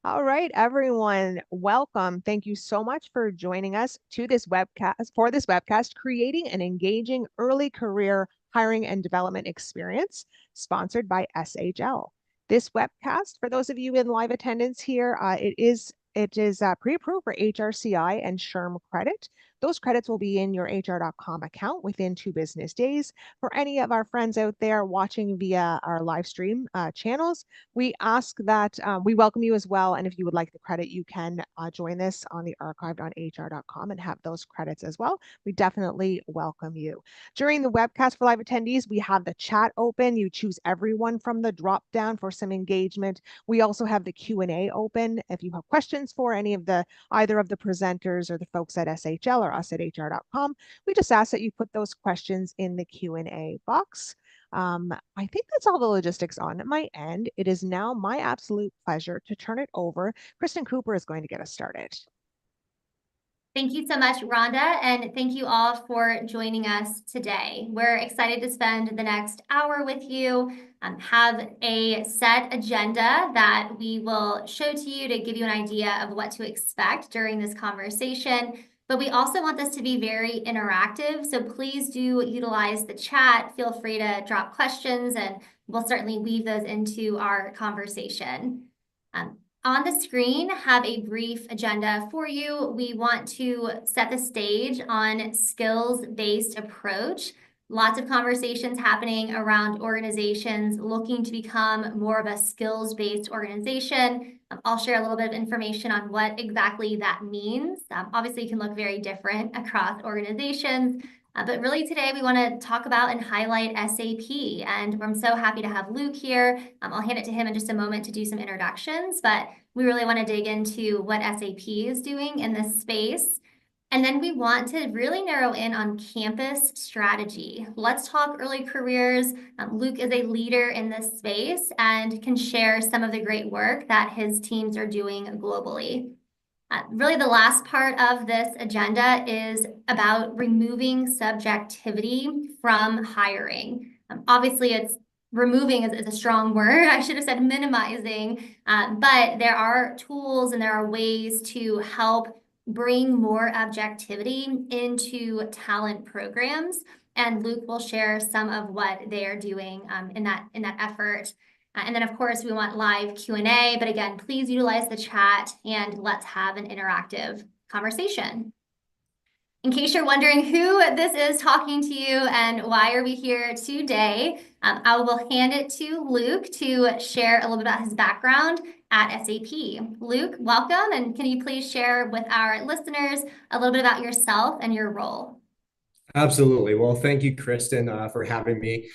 All right, everyone, welcome. Thank you so much for joining us to this webcast, creating an engaging early career hiring and development experience, sponsored by SHL. This webcast, for those of you in live attendance here, it is pre-approved for HRCI and SHRM credit. Those credits will be in your HR.com account within 2 business days. For any of our friends out there watching via our live stream channels, we ask that we welcome you as well. And if you would like the credit, you can join this on the archived on HR.com and have those credits as well. We definitely welcome you. During the webcast for live attendees, we have the chat open. You choose everyone from the drop down for some engagement. We also have the Q&A open. If you have questions for either of the presenters or the folks at SHL or us at HR.com, we just ask that you put those questions in the Q&A box. I think that's all the logistics on my end. It is now my absolute pleasure to turn it over. Kristen Cooper is going to get us started. Thank you so much, Rhonda, and thank you all for joining us today. We're excited to spend the next hour with you, have a set agenda that we will show to you to give you an idea of what to expect during this conversation. But we also want this to be very interactive, so please do utilize the chat. Feel free to drop questions, and we'll certainly weave those into our conversation. On the screen, have a brief agenda for you. We want to set the stage on skills-based approach. Lots of conversations happening around organizations looking to become more of a skills-based organization. I'll share a little bit of information on what exactly that means. Obviously, it can look very different across organizations. But really today we want to talk about and highlight SAP, and I'm so happy to have Luke here. I'll hand it to him in just a moment to do some introductions, but we really want to dig into what SAP is doing in this space. And then we want to really narrow in on campus strategy. Let's talk early careers. Luke is a leader in this space and can share some of the great work that his teams are doing globally. Really, the last part of this agenda is about removing subjectivity from hiring. Obviously, removing is a strong word. I should have said minimizing, but there are tools and there are ways to help bring more objectivity into talent programs. And Luke will share some of what they are doing in that effort. And then, of course, we want live Q&A. But again, please utilize the chat and let's have an interactive conversation. In case you're wondering who this is talking to you and why are we here today, I will hand it to Luke to share a little bit about his background at SAP. Luke, welcome. And can you please share with our listeners a little bit about yourself and your role? Absolutely. Well, thank you, Kristen, for having me.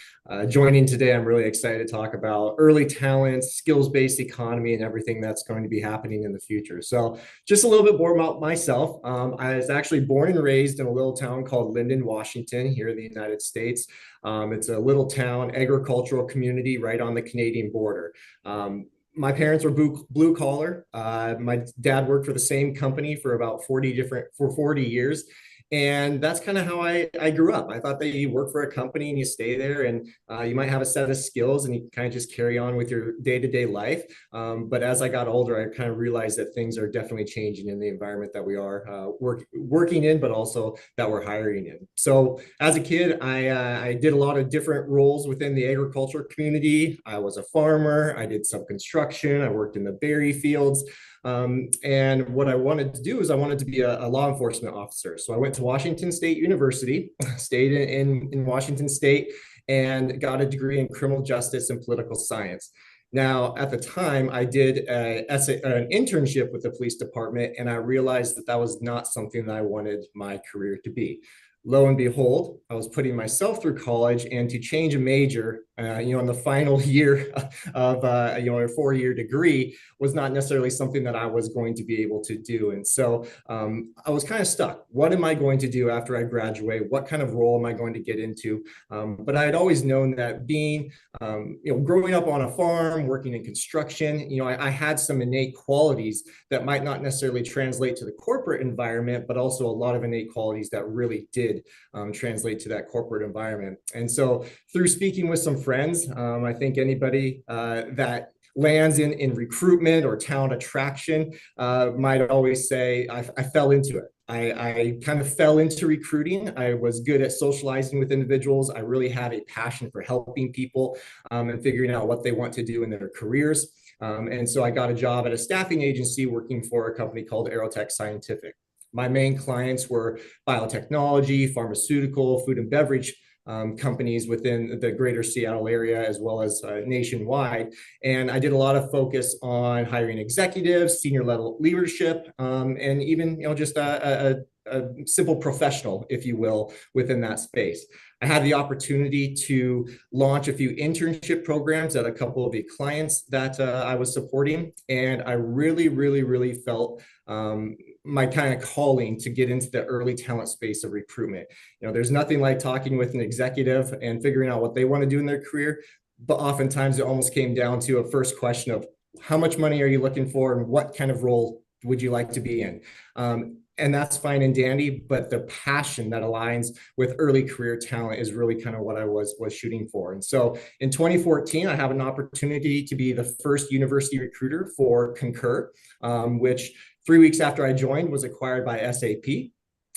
Joining today, I'm really excited to talk about early talent, skills-based economy, and everything that's going to be happening in the future. So just a little bit more about myself. I was actually born and raised in a little town called Lyndon, Washington, here in the United States. It's a little town, agricultural community right on the Canadian border. My parents were blue collar. My dad worked for the same company for about 40 years. And that's kind of how I grew up. I thought that you work for a company and you stay there and you might have a set of skills and you kind of just carry on with your day-to-day life. But as I got older, I kind of realized that things are definitely changing in the environment that we are working in, but also that we're hiring in. So as a kid, I did a lot of different roles within the agriculture community. I was a farmer. I did some construction. I worked in the berry fields. And what I wanted to do is I wanted to be a law enforcement officer. So I went to Washington State University, stayed in Washington State, and got a degree in criminal justice and political science. Now, at the time, I did an internship with the police department, and I realized that that was not something that I wanted my career to be. Lo and behold, I was putting myself through college, and to change a major, in the final year of a 4-year degree was not necessarily something that I was going to be able to do. And so I was kind of stuck. What am I going to do after I graduate? What kind of role am I going to get into? But I had always known that being, growing up on a farm, working in construction, I had some innate qualities that might not necessarily translate to the corporate environment, but also a lot of innate qualities that really did translate to that corporate environment. And so through speaking with some friends, I think anybody that lands in recruitment or talent attraction might always say, I fell into it. I kind of fell into recruiting. I was good at socializing with individuals. I really have a passion for helping people and figuring out what they want to do in their careers. And so I got a job at a staffing agency working for a company called Aerotech Scientific. My main clients were biotechnology, pharmaceutical, food and beverage companies within the greater Seattle area, as well as nationwide. And I did a lot of focus on hiring executives, senior level leadership, and even, just a simple professional, if you will, within that space. I had the opportunity to launch a few internship programs at a couple of the clients that I was supporting. And I really felt my kind of calling to get into the early talent space of recruitment. There's nothing like talking with an executive and figuring out what they want to do in their career. But oftentimes it almost came down to a first question of how much money are you looking for and what kind of role would you like to be in? And that's fine and dandy, but the passion that aligns with early career talent is really kind of what I was shooting for. And so in 2014, I have an opportunity to be the first university recruiter for Concur, which 3 weeks after I joined was acquired by SAP.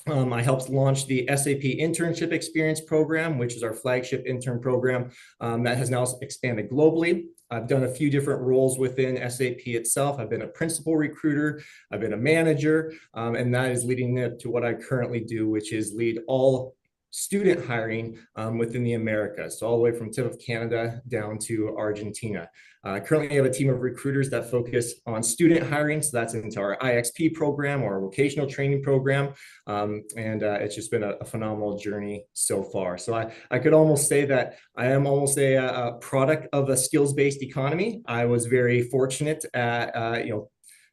I helped launch the SAP Internship Experience Program, which is our flagship intern program that has now expanded globally. I've done a few different roles within SAP itself. I've been a principal recruiter, I've been a manager, and that is leading to what I currently do, which is lead all student hiring within the Americas, so all the way from tip of Canada down to Argentina. Currently, I have a team of recruiters that focus on student hiring, so that's into our IXP program or our vocational training program, and it's just been a phenomenal journey so far. So I could almost say that I am almost a product of a skills-based economy. I was very fortunate at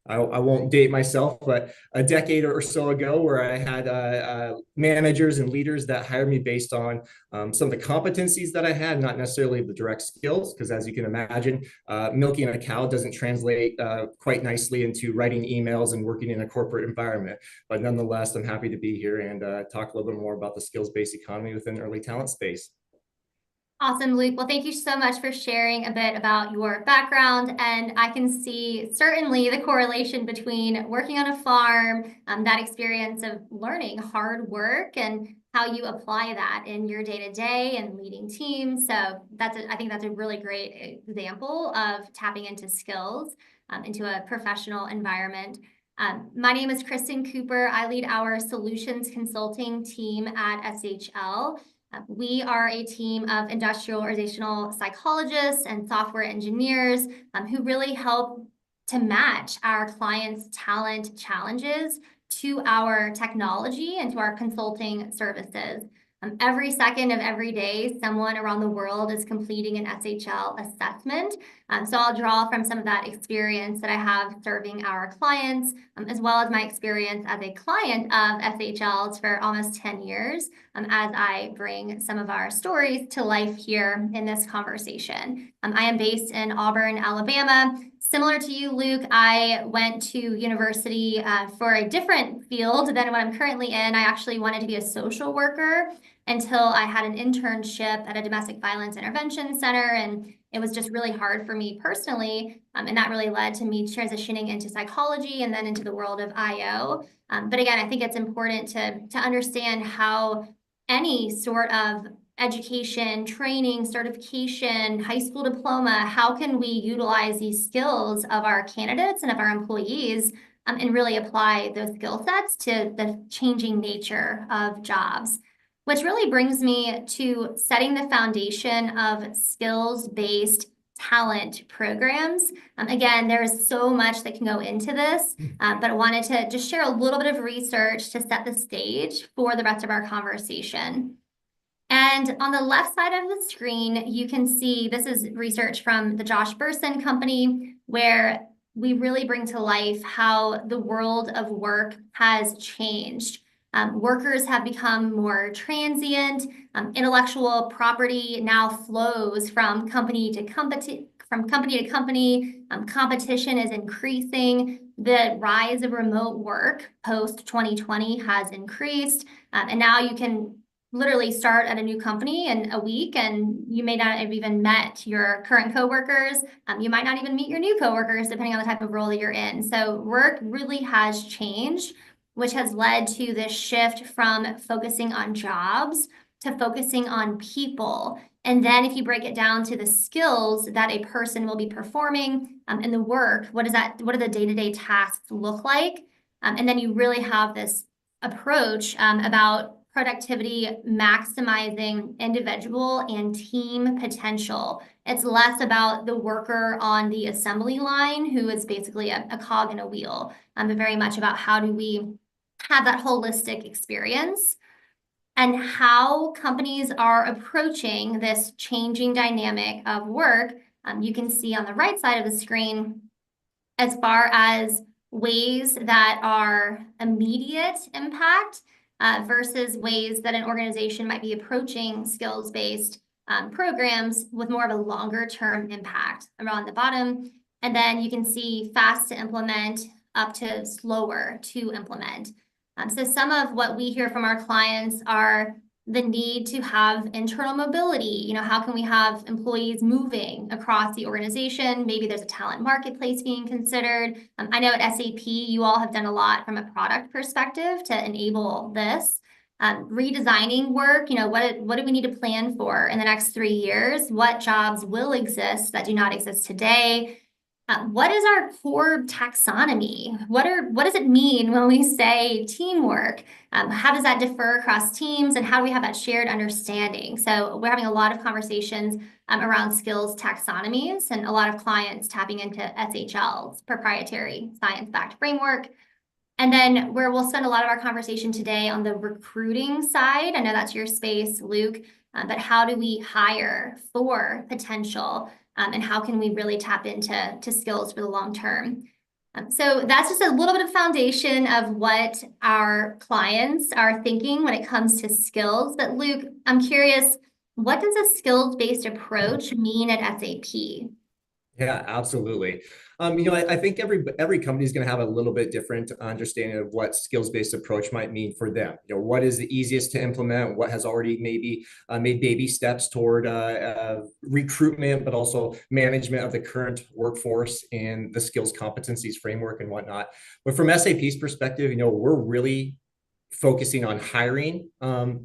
I won't date myself, but a decade or so ago where I had managers and leaders that hired me based on some of the competencies that I had, not necessarily the direct skills, because as you can imagine, milking a cow doesn't translate quite nicely into writing emails and working in a corporate environment. But nonetheless, I'm happy to be here and talk a little bit more about the skills-based economy within the early talent space. Awesome, Luke. Well, thank you so much for sharing a bit about your background. And I can see certainly the correlation between working on a farm, that experience of learning hard work and how you apply that in your day-to-day and leading teams. So I think that's a really great example of tapping into skills into a professional environment. My name is Kristen Cooper. I lead our solutions consulting team at SHL. We are a team of industrial organizational psychologists and software engineers who really help to match our clients' talent challenges to our technology and to our consulting services. Every second of every day, someone around the world is completing an SHL assessment. So I'll draw from some of that experience that I have serving our clients, as well as my experience as a client of SHLs for almost 10 years, as I bring some of our stories to life here in this conversation. I am based in Auburn, Alabama. Similar to you, Luke, I went to university for a different field than what I'm currently in. I actually wanted to be a social worker until I had an internship at a domestic violence intervention center, and it was just really hard for me personally, and that really led to me transitioning into psychology and then into the world of IO. But again, I think it's important to understand how any sort of education, training, certification, high school diploma, how can we utilize these skills of our candidates and of our employees and really apply those skill sets to the changing nature of jobs? Which really brings me to setting the foundation of skills-based talent programs. Again, there's so much that can go into this, but I wanted to just share a little bit of research to set the stage for the rest of our conversation. And on the left side of the screen, you can see this is research from the Josh Bersin Company, where we really bring to life how the world of work has changed. Workers have become more transient. Intellectual property now flows from company to company. Competition is increasing. The rise of remote work post 2020 has increased. And now you can literally start at a new company in a week, and you may not have even met your current coworkers. You might not even meet your new coworkers, depending on the type of role that you're in. So work really has changed, which has led to this shift from focusing on jobs to focusing on people. And then if you break it down to the skills that a person will be performing and the work, what do the day-to-day tasks look like? And then you really have this approach about productivity, maximizing individual and team potential. It's less about the worker on the assembly line who is basically a cog in a wheel, but very much about how do we have that holistic experience and how companies are approaching this changing dynamic of work. You can see on the right side of the screen as far as ways that are immediate impact versus ways that an organization might be approaching skills-based programs with more of a longer-term impact around the bottom. And then you can see fast to implement up to slower to implement. So some of what we hear from our clients are the need to have internal mobility. How can we have employees moving across the organization? Maybe there's a talent marketplace being considered. I know at SAP, you all have done a lot from a product perspective to enable this. Redesigning work, what do we need to plan for in the next 3 years? What jobs will exist that do not exist today? What is our core taxonomy? What does it mean when we say teamwork? How does that differ across teams, and how do we have that shared understanding? So we're having a lot of conversations around skills taxonomies, and a lot of clients tapping into SHL's proprietary science-backed framework. And then where we'll spend a lot of our conversation today on the recruiting side. I know that's your space, Luke, but how do we hire for potential? And how can we really tap into skills for the long term? So that's just a little bit of foundation of what our clients are thinking when it comes to skills. But Luke, I'm curious, what does a skills-based approach mean at SAP? Yeah, absolutely. I think every company is going to have a little bit different understanding of what skills-based approach might mean for them. What is the easiest to implement? What has already maybe made baby steps toward recruitment, but also management of the current workforce and the skills competencies framework and whatnot. But from SAP's perspective, we're really focusing on hiring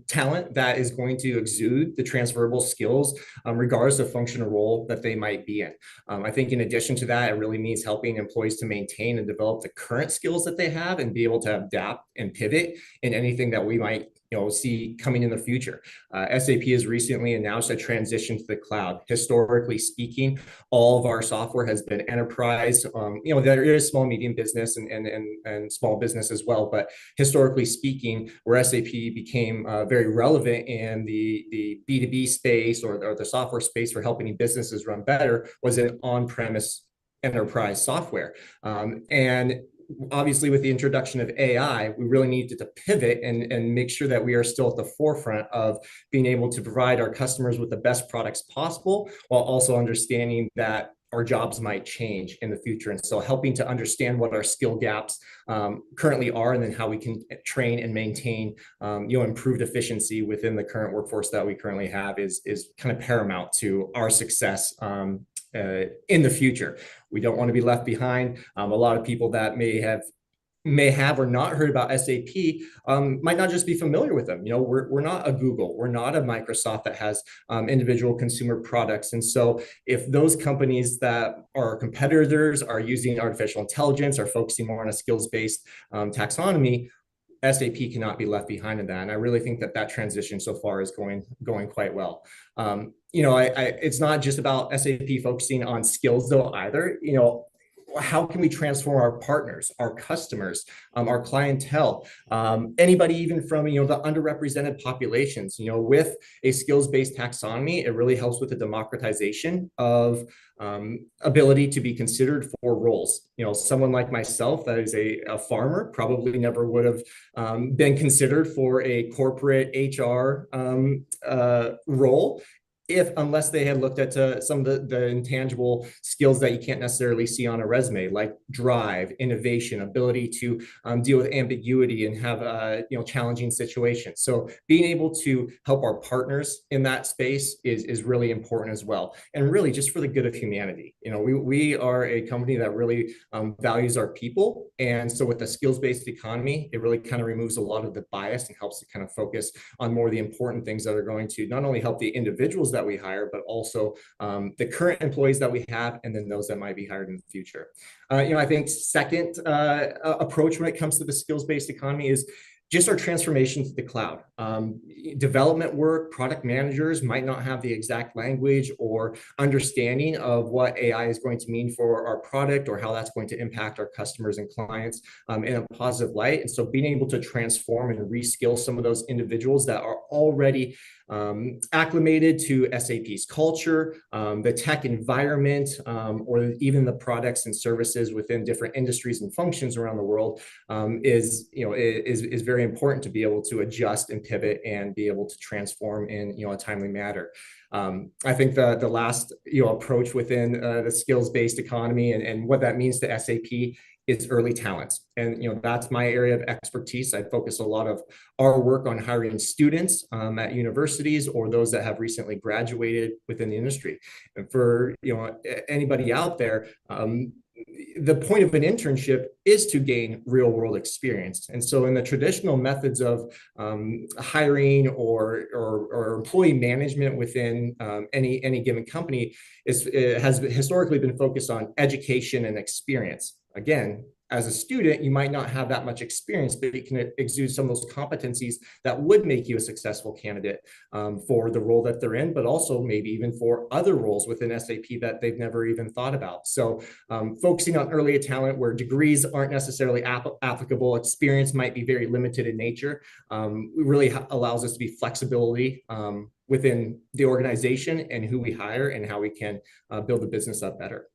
talent that is going to exude the transferable skills, regardless of function or role that they might be in. I think in addition to that, it really means helping employees to maintain and develop the current skills that they have and be able to adapt and pivot in anything that we might see coming in the future. SAP has recently announced a transition to the cloud. Historically speaking, all of our software has been enterprise. There is small, medium business and small business as well, but historically speaking, where SAP became very relevant in the B2B space or the software space for helping businesses run better was in on-premise enterprise software. And obviously, with the introduction of AI, we really needed to pivot and make sure that we are still at the forefront of being able to provide our customers with the best products possible, while also understanding that our jobs might change in the future. And so helping to understand what our skill gaps currently are, and then how we can train and maintain improved efficiency within the current workforce that we currently have is kind of paramount to our success in the future. We don't want to be left behind. A lot of people that may have or not heard about SAP might not just be familiar with them. We're not a Google, we're not a Microsoft that has individual consumer products. And so if those companies that are competitors are using artificial intelligence, are focusing more on a skills-based taxonomy, SAP cannot be left behind in that. And I really think that transition so far is going quite well. It's not just about SAP focusing on skills though either. How can we transform our partners, our customers, our clientele, anybody even from the underrepresented populations? With a skills-based taxonomy, it really helps with the democratization of ability to be considered for roles. Someone like myself that is a farmer probably never would have been considered for a corporate HR role. unless they had looked at some of the intangible skills that you can't necessarily see on a resume, like drive, innovation, ability to deal with ambiguity and have challenging situations. So being able to help our partners in that space is really important as well, and really just for the good of humanity. We are a company that really values our people, and so with the skills-based economy, it really kind of removes a lot of the bias and helps to kind of focus on more of the important things that are going to not only help the individuals that we hire, but also the current employees that we have, and then those that might be hired in the future. I think second approach when it comes to the skills-based economy is just our transformation to the cloud. Development work, product managers might not have the exact language or understanding of what AI is going to mean for our product or how that's going to impact our customers and clients in a positive light. And so being able to transform and reskill some of those individuals that are already acclimated to SAP's culture, the tech environment, or even the products and services within different industries and functions around the world is very important to be able to adjust and pivot and be able to transform in a timely manner. I think the last approach within the skills-based economy and what that means to SAP is early talents. And that's my area of expertise. I focus a lot of our work on hiring students at universities or those that have recently graduated within the industry. And for anybody out there, the point of an internship is to gain real world experience. And so in the traditional methods of hiring or employee management within any given company, it has historically been focused on education and experience. Again, as a student, you might not have that much experience, but you can exude some of those competencies that would make you a successful candidate for the role that they're in, but also maybe even for other roles within SAP that they've never even thought about. So focusing on early talent where degrees aren't necessarily applicable, experience might be very limited in nature, really allows us to be flexibility within the organization and who we hire and how we can build the business up better.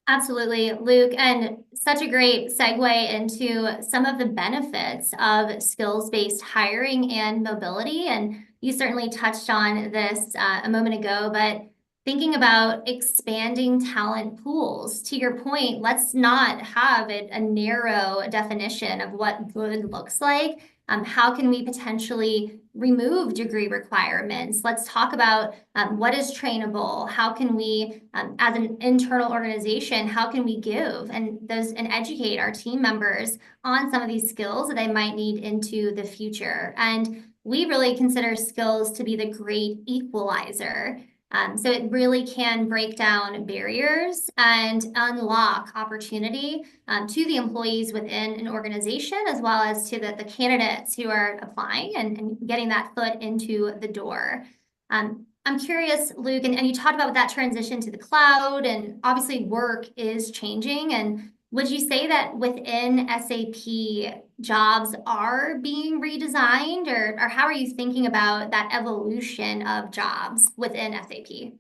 Absolutely, Luke, and such a great segue into some of the benefits of skills-based hiring and mobility. And you certainly touched on this a moment ago, but thinking about expanding talent pools, to your point, let's not have a narrow definition of what good looks like. How can we potentially remove degree requirements? Let's talk about what is trainable. How can we, as an internal organization, how can we give and educate our team members on some of these skills that they might need into the future? And we really consider skills to be the great equalizer. So it really can break down barriers and unlock opportunity to the employees within an organization, as well as to the candidates who are applying and getting that foot into the door. I'm curious, Luke, and you talked about that transition to the cloud, and obviously work is changing. And would you say that within SAP, jobs are being redesigned, or how are you thinking about that evolution of jobs within SAP?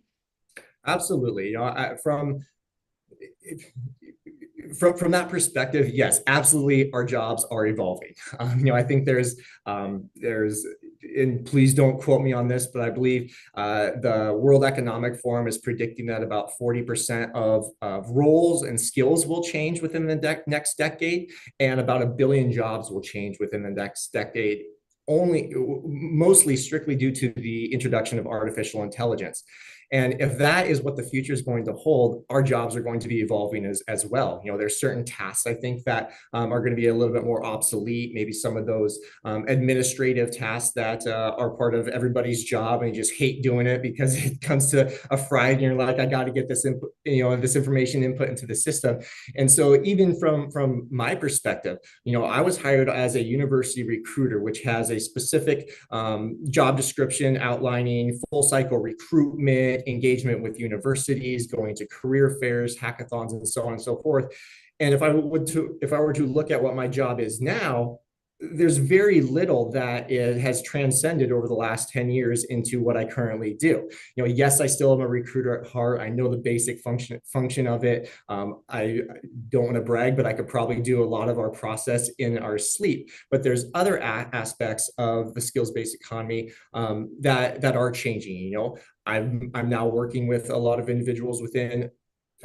Absolutely. From that perspective, yes, absolutely, our jobs are evolving. I think there's, and please don't quote me on this, but I believe the World Economic Forum is predicting that about 40% of roles and skills will change within the next decade, and about 1 billion jobs will change within the next decade, mostly strictly due to the introduction of artificial intelligence. And if that is what the future is going to hold, our jobs are going to be evolving as well. There's certain tasks I think that are going to be a little bit more obsolete. Maybe some of those administrative tasks that are part of everybody's job and you just hate doing it because it comes to a Friday and you're like, I got to get this this information input into the system. And so even from my perspective, I was hired as a university recruiter, which has a specific job description outlining full cycle recruitment, engagement with universities, going to career fairs, hackathons, and so on and so forth. And if I were to look at what my job is now, there's very little that it has transcended over the last 10 years into what I currently do. Yes, I still am a recruiter at heart. I know the basic function of it. I don't want to brag, but I could probably do a lot of our process in our sleep. But there's other aspects of the skills-based economy that are changing. I'm now working with a lot of individuals within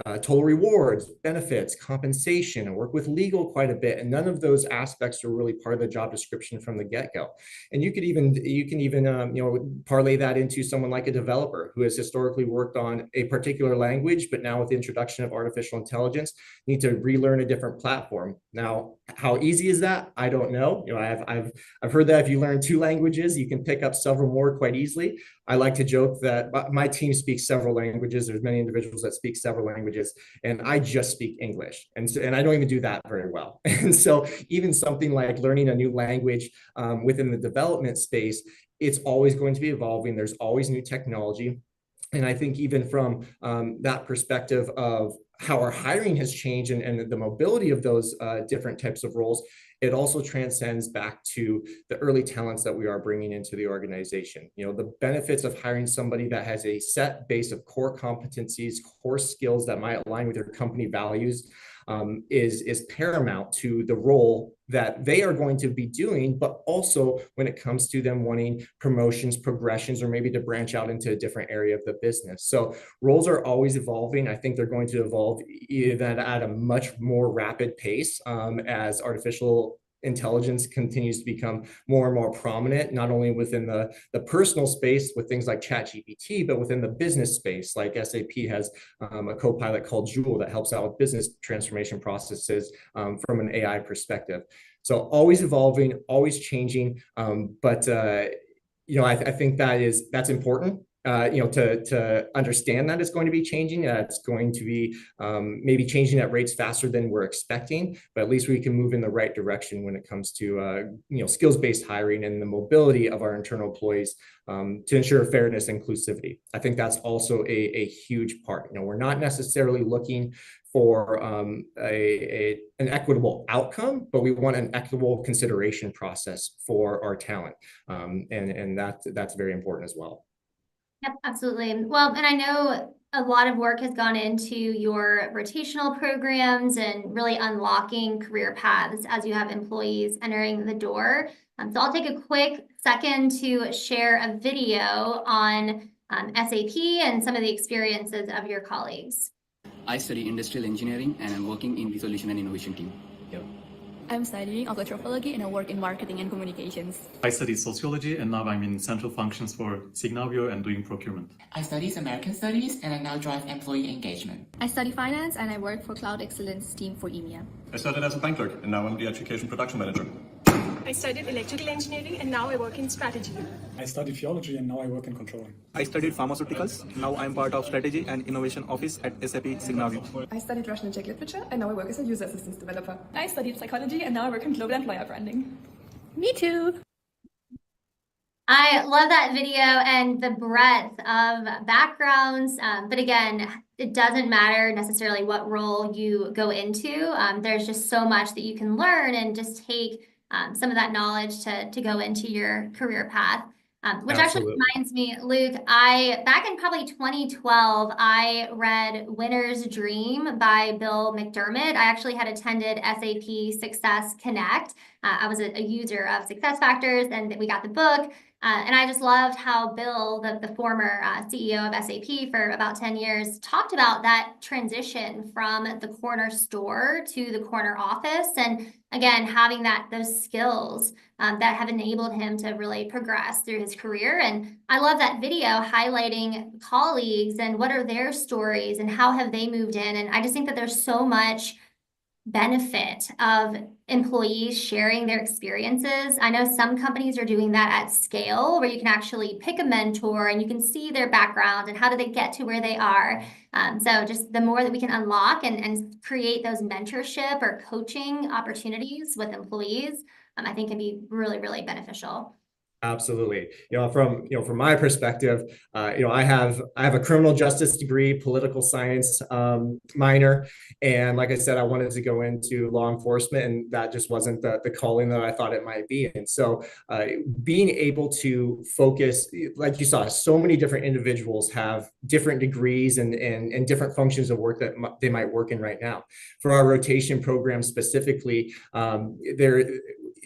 total rewards, benefits, compensation, and work with legal quite a bit. And none of those aspects are really part of the job description from the get-go. And you can even parlay that into someone like a developer who has historically worked on a particular language, but now with the introduction of artificial intelligence, need to relearn a different platform. Now, how easy is that? I don't know. I've heard that if you learn 2 languages, you can pick up several more quite easily. I like to joke that my team speaks several languages. There's many individuals that speak several languages, and I just speak English. And I don't even do that very well. And so even something like learning a new language within the development space, it's always going to be evolving. There's always new technology. And I think even from that perspective of how our hiring has changed and the mobility of those different types of roles, it also transcends back to the early talents that we are bringing into the organization. The benefits of hiring somebody that has a set base of core competencies, core skills that might align with your company values is paramount to the role that they are going to be doing, but also when it comes to them wanting promotions, progressions, or maybe to branch out into a different area of the business. So roles are always evolving. I think they're going to evolve even at a much more rapid pace as artificial intelligence continues to become more and more prominent, not only within the personal space with things like ChatGPT, but within the business space. Like SAP has a co-pilot called Joule that helps out with business transformation processes from an AI perspective. So always evolving, always changing. But I think that's important. To understand that it's going to be changing, it's going to be maybe changing at rates faster than we're expecting, but at least we can move in the right direction when it comes to skills-based hiring and the mobility of our internal employees to ensure fairness and inclusivity. I think that's also a huge part. We're not necessarily looking for an equitable outcome, but we want an equitable consideration process for our talent, and that's very important as well. Yep, absolutely. Well, and I know a lot of work has gone into your rotational programs and really unlocking career paths as you have employees entering the door. So I'll take a quick second to share a video on SAP and some of the experiences of your colleagues. I study industrial engineering and I'm working in the solution and innovation team. Yep. I'm studying anthropology and I work in marketing and communications. I studied sociology and now I'm in central functions for Signavio and doing procurement. I studied American Studies and I now drive employee engagement. I study finance and I work for Cloud Excellence team for EMEA. I started as a bank clerk and now I'm the education production manager. I studied electrical engineering and now I work in strategy. I studied theology and now I work in controlling. I studied pharmaceuticals. Now I'm part of strategy and innovation office at SAP Signavio. I studied Russian and Czech literature and now I work as a user assistance developer. I studied psychology and now I work in global employer branding. Me too. I love that video and the breadth of backgrounds. But again, it doesn't matter necessarily what role you go into. There's just so much that you can learn and just take some of that knowledge to go into your career path. Which actually reminds me, Luke, back in probably 2012, I read Winner's Dream by Bill McDermott. I actually had attended SAP Success Connect. I was a user of SuccessFactors and we got the book. And I just loved how Bill, the former CEO of SAP for about 10 years, talked about that transition from the corner store to the corner office. And again, having those skills that have enabled him to really progress through his career. And I love that video highlighting colleagues and what are their stories and how have they moved in. And I just think that there's so much benefit of employees sharing their experiences. I know some companies are doing that at scale where you can actually pick a mentor and you can see their background and how did they get to where they are. So just the more that we can unlock and create those mentorship or coaching opportunities with employees, I think can be really, really beneficial. Absolutely. From my perspective, I have a criminal justice degree, political science minor, and like I said, I wanted to go into law enforcement, and that just wasn't the calling that I thought it might be. And so, being able to focus, like you saw, so many different individuals have different degrees and different functions of work that they might work in right now. For our rotation program specifically,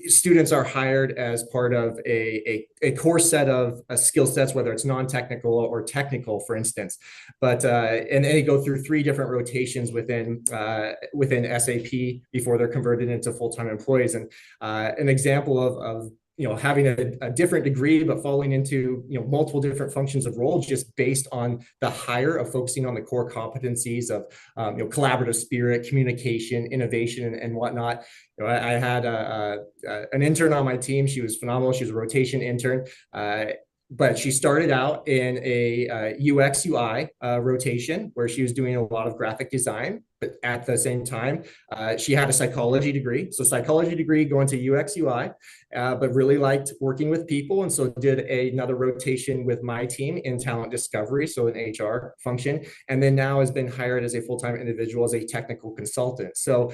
students are hired as part of a core set of skill sets, whether it's non-technical or technical, for instance. But and they go through 3 different rotations within SAP before they're converted into full-time employees. And an example of having a different degree, but falling into, multiple different functions of role just based on the hire of focusing on the core competencies of, collaborative spirit, communication, innovation, and whatnot. I had an intern on my team. She was phenomenal. She was a rotation intern. But she started out in a UX UI rotation where she was doing a lot of graphic design. But at the same time, she had a psychology degree. So psychology degree going to UX UI, but really liked working with people. And so did another rotation with my team in talent discovery, so an HR function. And then now has been hired as a full-time individual as a technical consultant. So,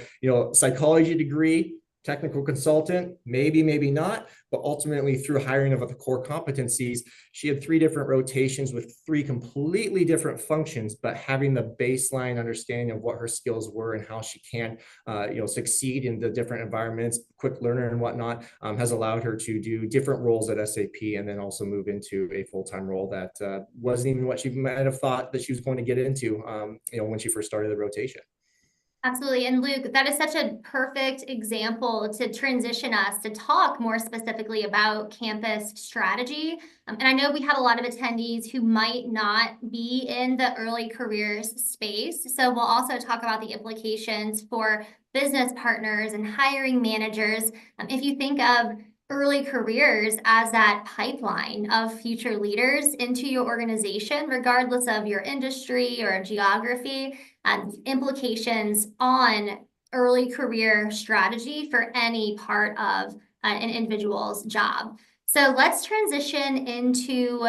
psychology degree, technical consultant, maybe not, but ultimately through hiring of the core competencies, she had 3 different rotations with 3 completely different functions, but having the baseline understanding of what her skills were and how she can, succeed in the different environments, quick learner and whatnot, has allowed her to do different roles at SAP and then also move into a full-time role that wasn't even what she might have thought that she was going to get into, when she first started the rotation. Absolutely. And Luke, that is such a perfect example to transition us to talk more specifically about campus strategy. And I know we have a lot of attendees who might not be in the early careers space. So we'll also talk about the implications for business partners and hiring managers. If you think of early careers as that pipeline of future leaders into your organization, regardless of your industry or geography, implications on early career strategy for any part of an individual's job. So let's transition into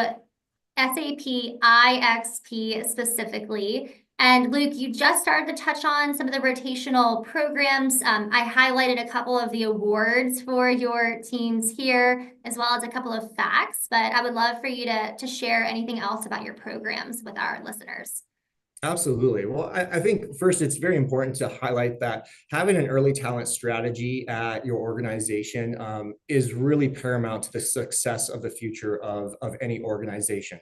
SAP IXP specifically. And Luke, you just started to touch on some of the rotational programs. I highlighted a couple of the awards for your teams here, as well as a couple of facts, but I would love for you to share anything else about your programs with our listeners. Absolutely. Well, I think first it's very important to highlight that having an early talent strategy at your organization is really paramount to the success of the future of any organization.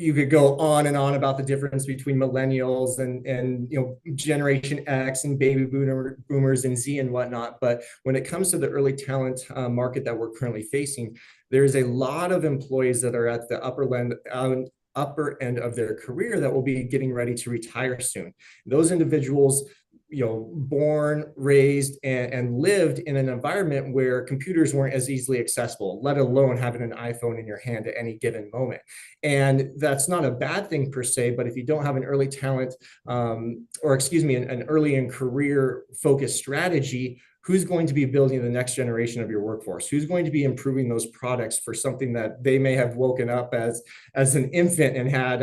You could go on and on about the difference between millennials and Generation X and baby boomers and Z and whatnot. But when it comes to the early talent market that we're currently facing, there's a lot of employees that are at the upper end of their career that will be getting ready to retire soon. Those individuals, born, raised, and lived in an environment where computers weren't as easily accessible, let alone having an iPhone in your hand at any given moment. And that's not a bad thing per se, but if you don't have an early talent, an early in career focused strategy, who's going to be building the next generation of your workforce? Who's going to be improving those products for something that they may have woken up as an infant and had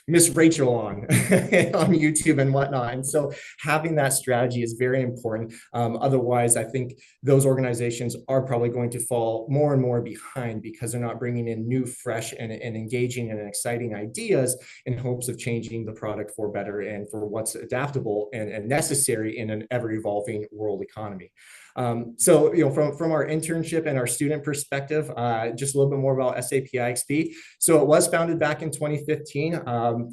Miss Rachel on YouTube and whatnot. And so having that strategy is very important. Otherwise, I think those organizations are probably going to fall more and more behind because they're not bringing in new, fresh, and engaging and exciting ideas in hopes of changing the product for better and for what's adaptable and necessary in an ever-evolving world economy. So, from our internship and our student perspective, just a little bit more about SAP IXP. So it was founded back in 2015.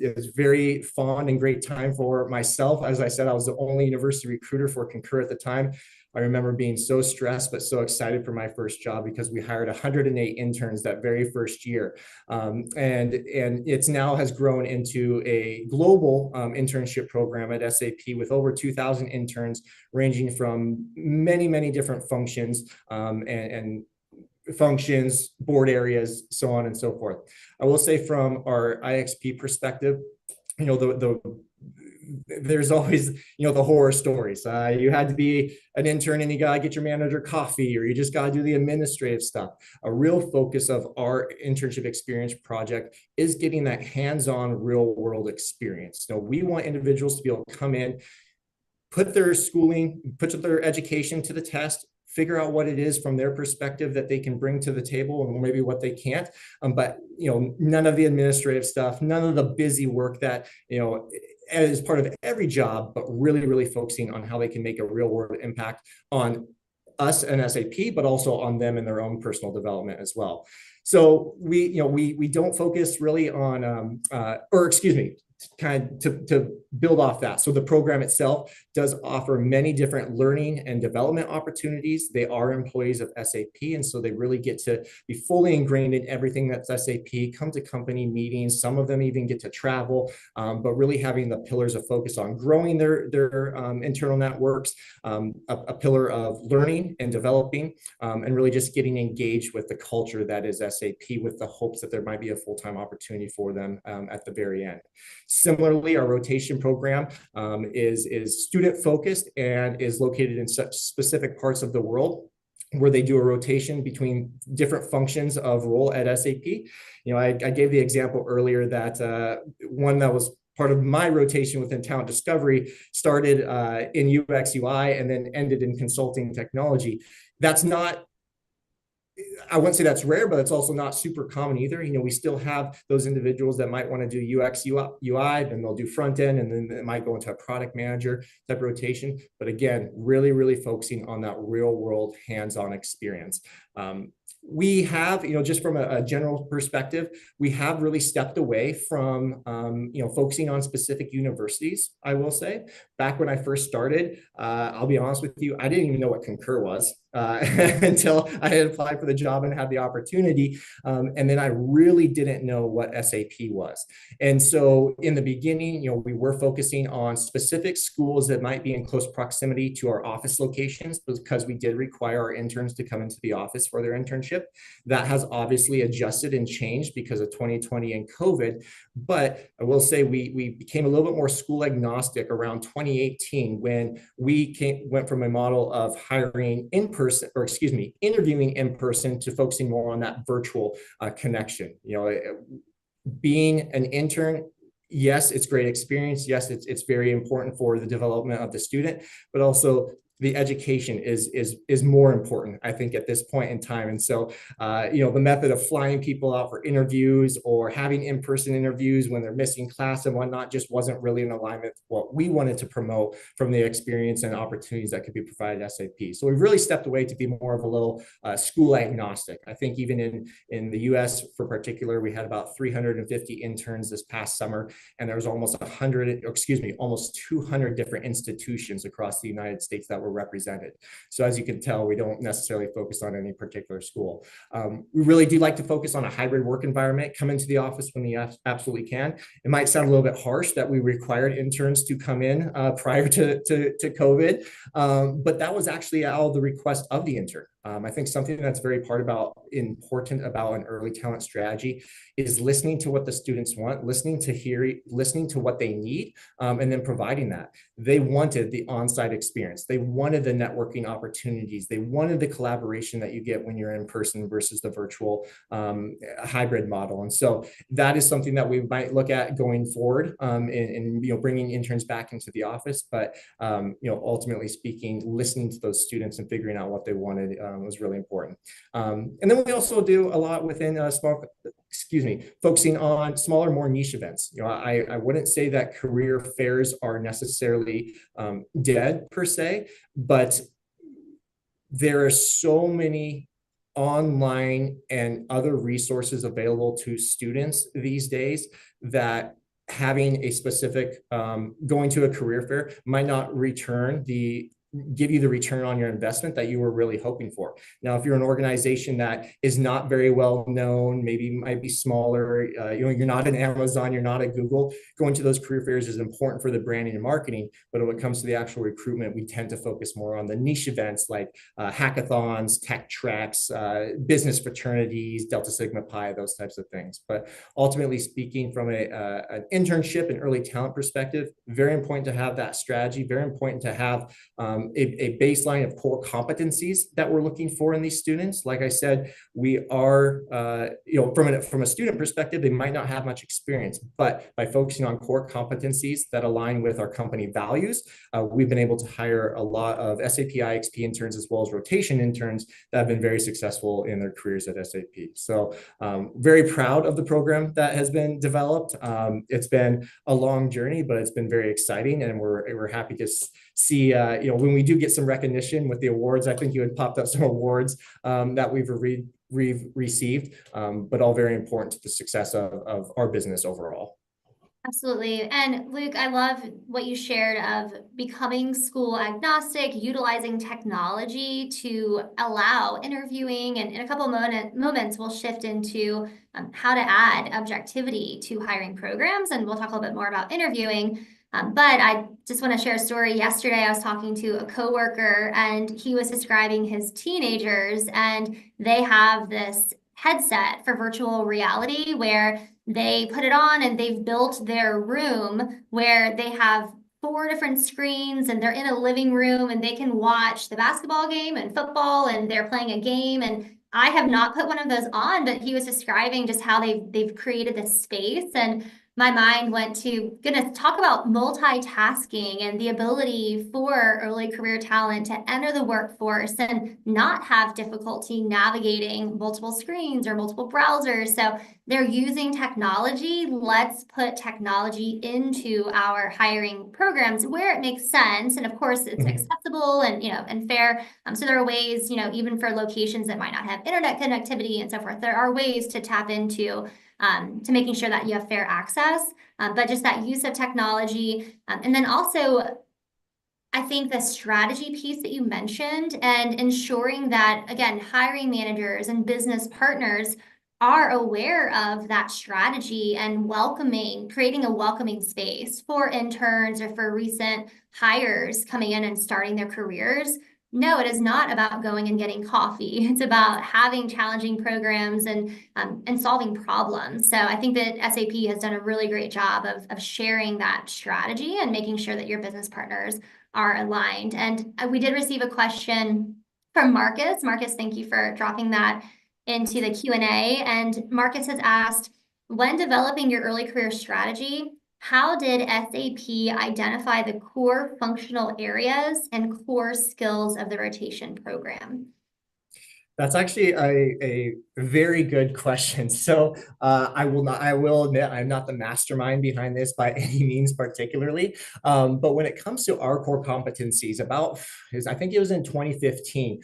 It was very fond and great time for myself. As I said, I was the only university recruiter for Concur at the time. I remember being so stressed, but so excited for my first job because we hired 108 interns that very first year. And it's now has grown into a global internship program at SAP with over 2,000 interns ranging from many, many different functions and functions, board areas, so on and so forth. I will say from our IXP perspective, there's always, the horror stories. You had to be an intern and you got to get your manager coffee, or you just got to do the administrative stuff. A real focus of our internship experience project is getting that hands-on real world experience. So we want individuals to be able to come in, put their schooling, put their education to the test, figure out what it is from their perspective that they can bring to the table, and maybe what they can't. But none of the administrative stuff, none of the busy work that is part of every job, but really, really focusing on how they can make a real world impact on us and SAP, but also on them and their own personal development as well. So we don't focus really on, to build off that. So the program itself does offer many different learning and development opportunities. They are employees of SAP, and so they really get to be fully ingrained in everything that's SAP, come to company meetings. Some of them even get to travel, but really having the pillars of focus on growing their internal networks, a pillar of learning and developing, and really just getting engaged with the culture that is SAP, with the hopes that there might be a full-time opportunity for them at the very end. Similarly, our rotation program is student-focused and is located in such specific parts of the world where they do a rotation between different functions of role at SAP. I gave the example earlier that one that was part of my rotation within talent discovery started in UX UI and then ended in consulting technology. That's not, I wouldn't say that's rare, but it's also not super common either. We still have those individuals that might want to do UX, UI, then they'll do front end, and then it might go into a product manager type rotation. But again, really, really focusing on that real world hands-on experience. We have, just from a general perspective, we have really stepped away from, focusing on specific universities. I will say, back when I first started, I'll be honest with you, I didn't even know what Concur was until I had applied for the job and had the opportunity. And then I really didn't know what SAP was. And so in the beginning, we were focusing on specific schools that might be in close proximity to our office locations, because we did require our interns to come into the office for their internship. That has obviously adjusted and changed because of 2020 and COVID. But I will say we became a little bit more school agnostic around 2018 when we went from a model of hiring in person, or interviewing in person, to focusing more on that virtual connection. Being an intern, yes, it's great experience. Yes, it's very important for the development of the student, but also the education is more important, I think, at this point in time. And so, the method of flying people out for interviews or having in-person interviews when they're missing class and whatnot just wasn't really in alignment with what we wanted to promote from the experience and opportunities that could be provided at SAP. So we've really stepped away to be more of a little school agnostic. I think even in the US for particular, we had about 350 interns this past summer, and there was almost 200 different institutions across the United States that were represented. So as you can tell, we don't necessarily focus on any particular school. We really do like to focus on a hybrid work environment. Come into the office when you absolutely can. It might sound a little bit harsh that we required interns to come in prior to COVID, but that was actually all the request of the intern. I think something that's very important about an early talent strategy is listening to what the students want, listening to what they need, and then providing that. They wanted the on-site experience. They wanted the networking opportunities. They wanted the collaboration that you get when you're in person versus the virtual hybrid model. And so that is something that we might look at going forward in bringing interns back into the office. But ultimately speaking, listening to those students and figuring out what they wanted was really important. And then we also do a lot within focusing on smaller, more niche events. I wouldn't say that career fairs are necessarily dead per se, but there are so many online and other resources available to students these days that having a specific going to a career fair might not return the give you the return on your investment that you were really hoping for. Now, if you're an organization that is not very well known, maybe might be smaller, you're not an Amazon, you're not a Google, going to those career fairs is important for the branding and marketing. But when it comes to the actual recruitment, we tend to focus more on the niche events like hackathons, tech treks, business fraternities, Delta Sigma Pi, those types of things. But ultimately speaking, from an internship and early talent perspective, very important to have that strategy, very important to have a baseline of core competencies that we're looking for in these students. Like I said, we are, from a student perspective, they might not have much experience, but by focusing on core competencies that align with our company values, we've been able to hire a lot of SAP IXP interns as well as rotation interns that have been very successful in their careers at SAP. So very proud of the program that has been developed. It's been a long journey, but it's been very exciting, and we're happy to see, when we do get some recognition with the awards. I think you had popped up some awards that we've received, but all very important to the success of our business overall. Absolutely. And Luke, I love what you shared of becoming school agnostic, utilizing technology to allow interviewing. And in a couple of moments, we'll shift into how to add objectivity to hiring programs. And we'll talk a little bit more about interviewing. But I just want to share a story. Yesterday, I was talking to a coworker, and he was describing his teenagers, and they have this headset for virtual reality where they put it on and they've built their room where they have 4 different screens, and they're in a living room and they can watch the basketball game and football, and they're playing a game. And I have not put one of those on, but he was describing just how they've created this space. And my mind went to, goodness, talk about multitasking and the ability for early career talent to enter the workforce and not have difficulty navigating multiple screens or multiple browsers. So they're using technology. Let's put technology into our hiring programs where it makes sense. And of course, it's accessible and, and fair. So there are ways, even for locations that might not have internet connectivity and so forth, there are ways to tap into to making sure that you have fair access, but just that use of technology. And then also, I think the strategy piece that you mentioned and ensuring that, again, hiring managers and business partners are aware of that strategy and creating a welcoming space for interns or for recent hires coming in and starting their careers. No, it is not about going and getting coffee. It's about having challenging programs and solving problems. So I think that SAP has done a really great job of sharing that strategy and making sure that your business partners are aligned. And we did receive a question from Marcus. Marcus, thank you for dropping that into the Q&A. And Marcus has asked, when developing your early career strategy, how did SAP identify the core functional areas and core skills of the rotation program? That's actually a very good question. So I will admit I'm not the mastermind behind this by any means particularly. But when it comes to our core competencies, I think it was in 2015,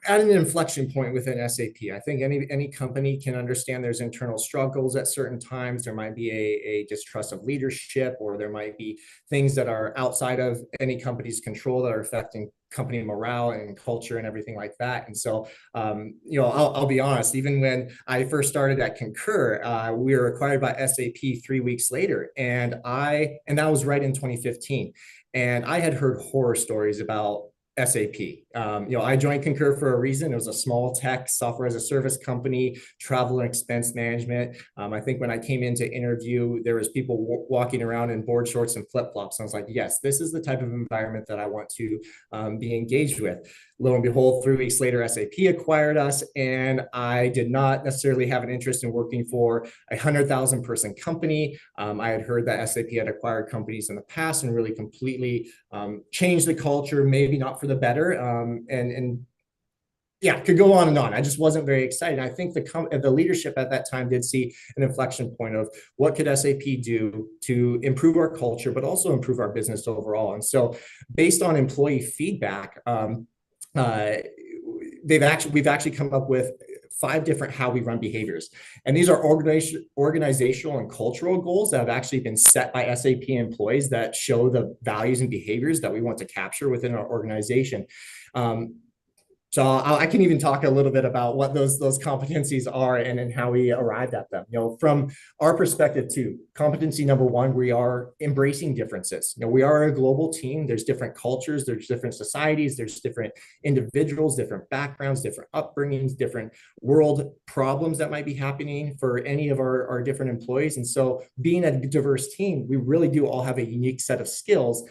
at an inflection point within SAP. I think any company can understand there's internal struggles at certain times. There might be a distrust of leadership, or there might be things that are outside of any company's control that are affecting company morale and culture and everything like that. And so, I'll be honest, even when I first started at Concur, we were acquired by SAP 3 weeks later. And that was right in 2015. And I had heard horror stories about SAP. I joined Concur for a reason. It was a small tech software as a service company, travel and expense management. I think when I came in to interview, there was people walking around in board shorts and flip-flops. And I was like, yes, this is the type of environment that I want to be engaged with. Lo and behold, 3 weeks later, SAP acquired us, and I did not necessarily have an interest in working for a 100,000 person company. I had heard that SAP had acquired companies in the past and really completely changed the culture, maybe not for the better. And yeah, could go on and on. I just wasn't very excited. I think the leadership at that time did see an inflection point of what could SAP do to improve our culture, but also improve our business overall. And so based on employee feedback, we've actually come up with 5 different how we run behaviors. And these are organizational and cultural goals that have actually been set by SAP employees that show the values and behaviors that we want to capture within our organization. So I can even talk a little bit about what those competencies are and how we arrived at them. From our perspective too, competency number 1, we are embracing differences. We are a global team. There's different cultures, there's different societies, there's different individuals, different backgrounds, different upbringings, different world problems that might be happening for any of our different employees. And so being a diverse team, we really do all have a unique set of skills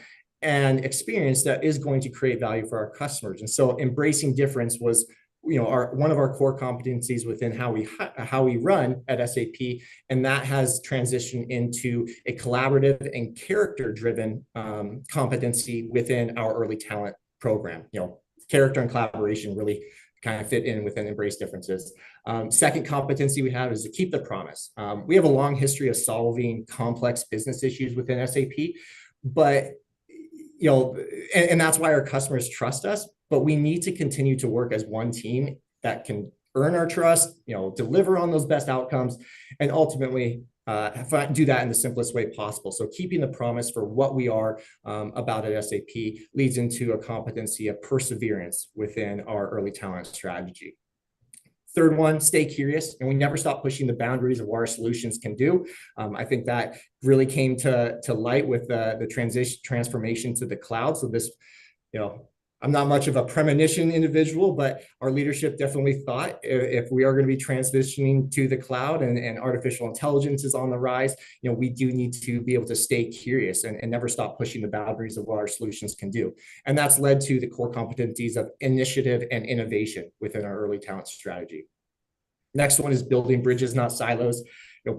and experience that is going to create value for our customers. And so embracing difference was, one of our core competencies within how we run at SAP, and that has transitioned into a collaborative and character-driven competency within our early talent program. Character and collaboration really kind of fit in within embrace differences. Second competency we have is to keep the promise. We have a long history of solving complex business issues within SAP, but and that's why our customers trust us, but we need to continue to work as one team that can earn our trust, deliver on those best outcomes, and ultimately do that in the simplest way possible. So keeping the promise for what we are about at SAP leads into a competency of perseverance within our early talent strategy. Third one, stay curious, and we never stop pushing the boundaries of what our solutions can do. I think that really came to light with the transformation to the cloud. So this, I'm not much of a premonition individual, but our leadership definitely thought if we are going to be transitioning to the cloud and artificial intelligence is on the rise, we do need to be able to stay curious and never stop pushing the boundaries of what our solutions can do. And that's led to the core competencies of initiative and innovation within our early talent strategy. Next one is building bridges, not silos.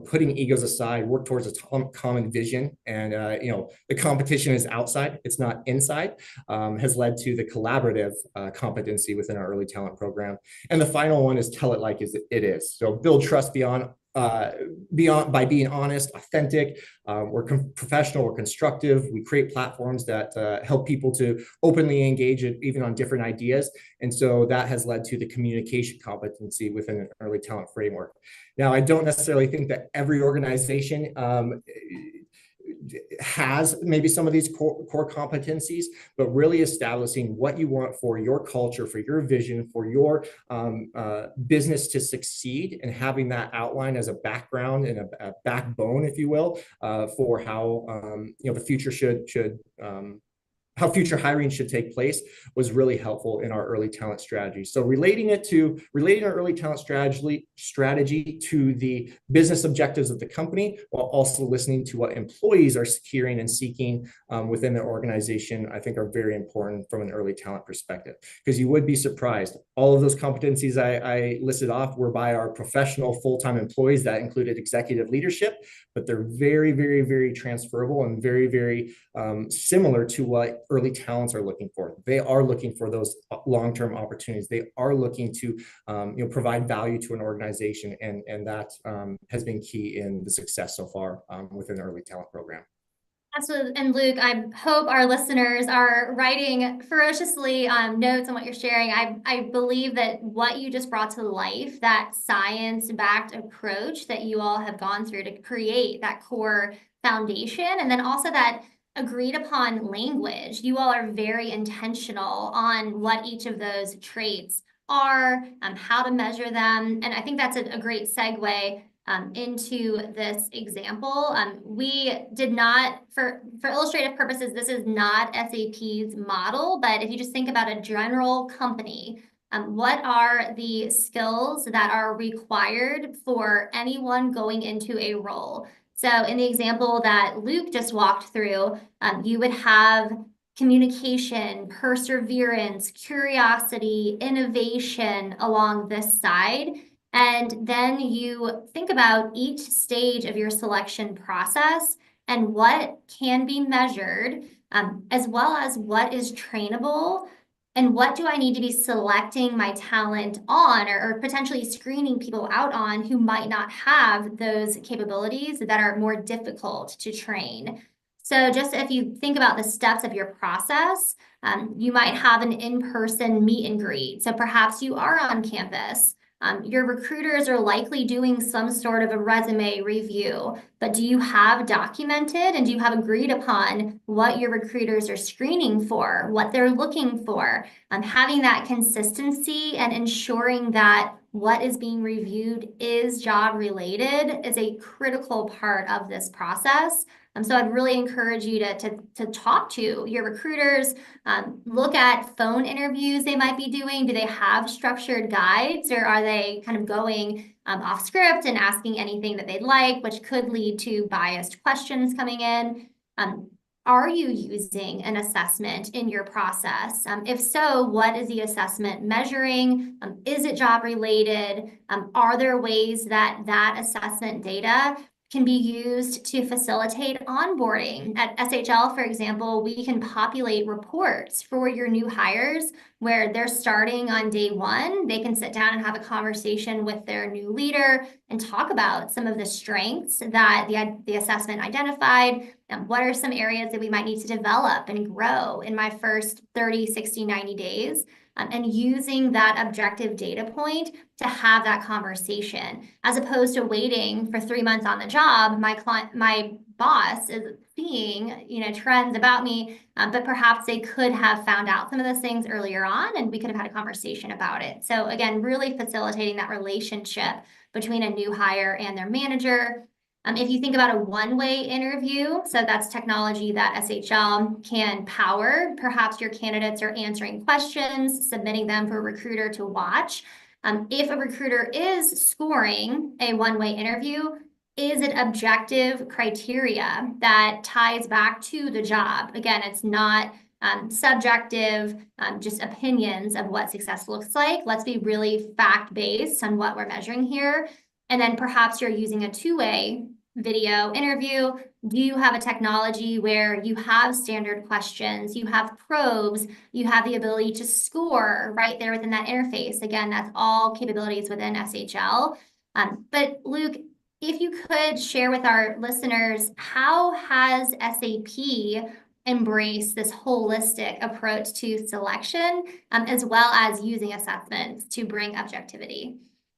Putting egos aside, work towards a common vision. And, the competition is outside, it's not inside, has led to the collaborative competency within our early talent program. And the final one is tell it like it is. So build trust beyond by being honest, authentic. We're professional, we're constructive. We create platforms that help people to openly engage even on different ideas. And so that has led to the communication competency within an early talent framework. Now, I don't necessarily think that every organization has maybe some of these core competencies, but really establishing what you want for your culture, for your vision, for your business to succeed, and having that outline as a background and a backbone, if you will, for how the future how future hiring should take place was really helpful in our early talent strategy. So relating our early talent strategy to the business objectives of the company, while also listening to what employees are securing and seeking within their organization, I think are very important from an early talent perspective. Because you would be surprised, all of those competencies I listed off were by our professional full-time employees that included executive leadership, but they're very, very, very transferable and very, very similar to what early talents are looking for. They are looking for those long-term opportunities. They are looking to provide value to an organization, and that has been key in the success so far within the early talent program. Absolutely. And Luke, I hope our listeners are writing ferociously notes on what you're sharing. I believe that what you just brought to life, that science-backed approach that you all have gone through to create that core foundation, and then also that agreed upon language. You all are very intentional on what each of those traits are, how to measure them. And I think that's a great segue into this example. We did not, for illustrative purposes, this is not SAP's model, but if you just think about a general company, what are the skills that are required for anyone going into a role? So in the example that Luke just walked through, you would have communication, perseverance, curiosity, innovation along this side. And then you think about each stage of your selection process and what can be measured, as well as what is trainable, and what do I need to be selecting my talent on, or potentially screening people out on who might not have those capabilities that are more difficult to train. So just if you think about the steps of your process, you might have an in-person meet and greet. So perhaps you are on campus. Your recruiters are likely doing some sort of a resume review, but do you have documented and do you have agreed upon what your recruiters are screening for, what they're looking for? Having that consistency and ensuring that what is being reviewed is job related is a critical part of this process. So I'd really encourage you to talk to your recruiters, look at phone interviews they might be doing. Do they have structured guides, or are they kind of going off script and asking anything that they'd like, which could lead to biased questions coming in? Are you using an assessment in your process? If so, what is the assessment measuring? Is it job related? Are there ways that that assessment data can be used to facilitate onboarding? At SHL, for example, we can populate reports for your new hires where they're starting on day one. They can sit down and have a conversation with their new leader and talk about some of the strengths that the assessment identified. What are some areas that we might need to develop and grow in my first 30, 60, 90 days? And using that objective data point to have that conversation, as opposed to waiting for 3 months on the job. My boss is seeing, trends about me, but perhaps they could have found out some of those things earlier on, and we could have had a conversation about it. So again, really facilitating that relationship between a new hire and their manager. If you think about a one-way interview, so that's technology that SHL can power. Perhaps your candidates are answering questions, submitting them for a recruiter to watch. If a recruiter is scoring a one-way interview, is it objective criteria that ties back to the job? Again, it's not subjective, just opinions of what success looks like. Let's be really fact-based on what we're measuring here. And then perhaps you're using a two-way video interview. Do you have a technology where you have standard questions, you have probes, you have the ability to score right there within that interface? Again, that's all capabilities within SHL. But Luke, if you could share with our listeners, how has SAP embraced this holistic approach to selection, as well as using assessments to bring objectivity?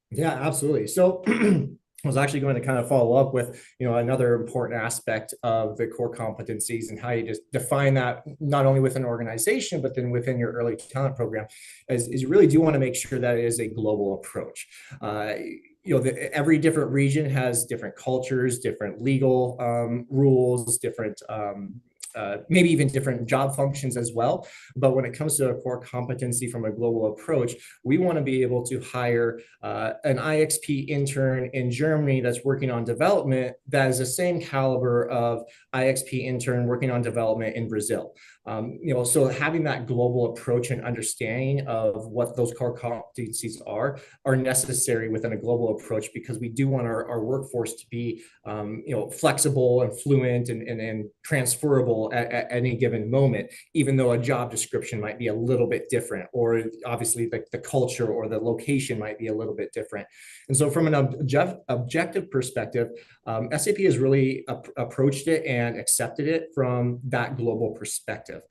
Yeah, absolutely. So I was actually going to kind of follow up with, another important aspect of the core competencies and how you just define that not only within an organization, but then within your early talent program, is you really do want to make sure that it is a global approach. Every different region has different cultures, different legal rules, different maybe even different job functions as well. But when it comes to a core competency from a global approach, we want to be able to hire an IXP intern in Germany that's working on development that is the same caliber of IXP intern working on development in Brazil. So having that global approach and understanding of what those core competencies are necessary within a global approach, because we do want our workforce to be, flexible and fluent and transferable at any given moment, even though a job description might be a little bit different, or obviously the culture or the location might be a little bit different. And so from an objective perspective, SAP has really approached it and accepted it from that global perspective.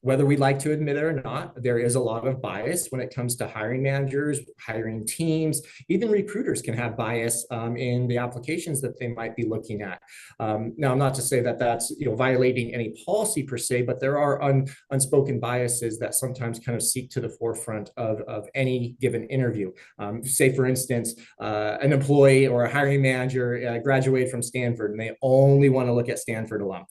Whether we like to admit it or not, there is a lot of bias when it comes to hiring managers, hiring teams. Even recruiters can have bias in the applications that they might be looking at. Now, I'm not to say that that's violating any policy per se, but there are unspoken biases that sometimes kind of seek to the forefront of any given interview. Say, for instance, an employee or a hiring manager graduated from Stanford and they only want to look at Stanford alum.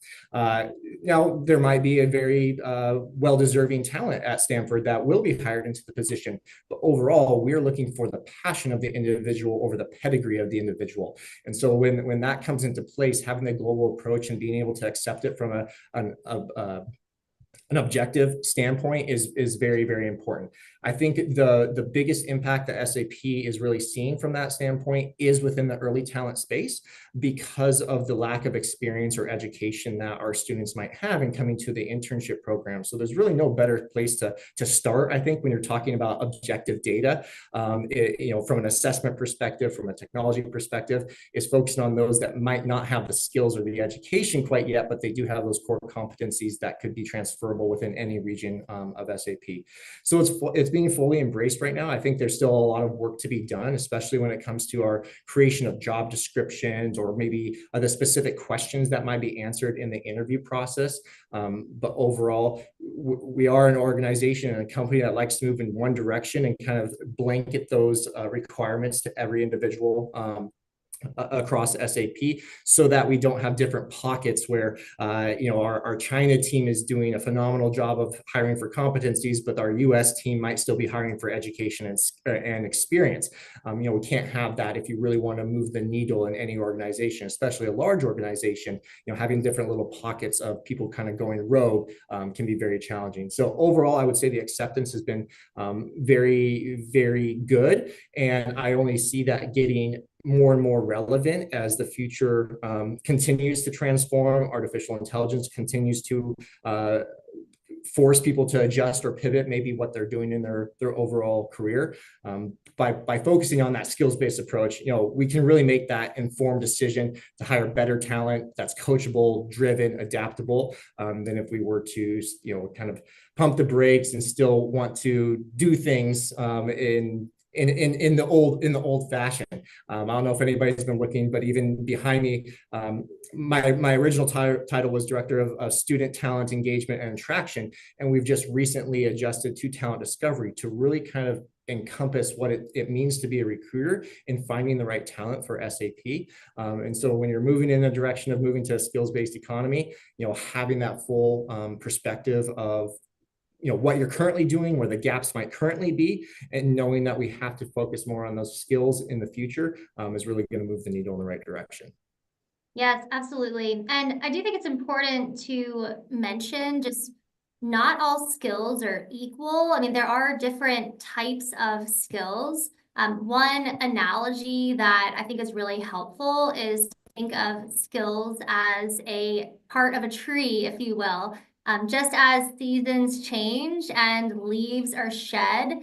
Now, there might be a very well-deserving talent at Stanford that will be hired into the position. But overall, we're looking for the passion of the individual over the pedigree of the individual. And so when that comes into place, having the global approach and being able to accept it from an objective standpoint is very, very important. I think the biggest impact that SAP is really seeing from that standpoint is within the early talent space, because of the lack of experience or education that our students might have in coming to the internship program. So there's really no better place to start, I think, when you're talking about objective data, from an assessment perspective, from a technology perspective, is focusing on those that might not have the skills or the education quite yet, but they do have those core competencies that could be transferable transferable within any region of SAP. So it's being fully embraced right now. I think there's still a lot of work to be done, especially when it comes to our creation of job descriptions or maybe the specific questions that might be answered in the interview process. But overall, we are an organization and a company that likes to move in one direction and kind of blanket those requirements to every individual across SAP, so that we don't have different pockets where our China team is doing a phenomenal job of hiring for competencies, but our US team might still be hiring for education and experience. We can't have that if you really want to move the needle in any organization, especially a large organization. Having different little pockets of people kind of going rogue can be very challenging. So overall, I would say the acceptance has been very, very good, and I only see that getting more and more relevant as the future continues to transform. Artificial intelligence continues to force people to adjust or pivot maybe what they're doing in their overall career. By focusing on that skills-based approach, we can really make that informed decision to hire better talent that's coachable, driven, adaptable, than if we were to kind of pump the brakes and still want to do things in the old fashion. I don't know if anybody's been looking, but even behind me, my original title was Director of Student Talent Engagement and Attraction, and we've just recently adjusted to Talent Discovery to really kind of encompass what it means to be a recruiter and finding the right talent for SAP. And so when you're moving in a direction of moving to a skills-based economy, having that full perspective of what you're currently doing, where the gaps might currently be, and knowing that we have to focus more on those skills in the future is really going to move the needle in the right direction. Yes, absolutely. And I do think it's important to mention just not all skills are equal. I mean, there are different types of skills. One analogy that I think is really helpful is to think of skills as a part of a tree, if you will. Just as seasons change and leaves are shed,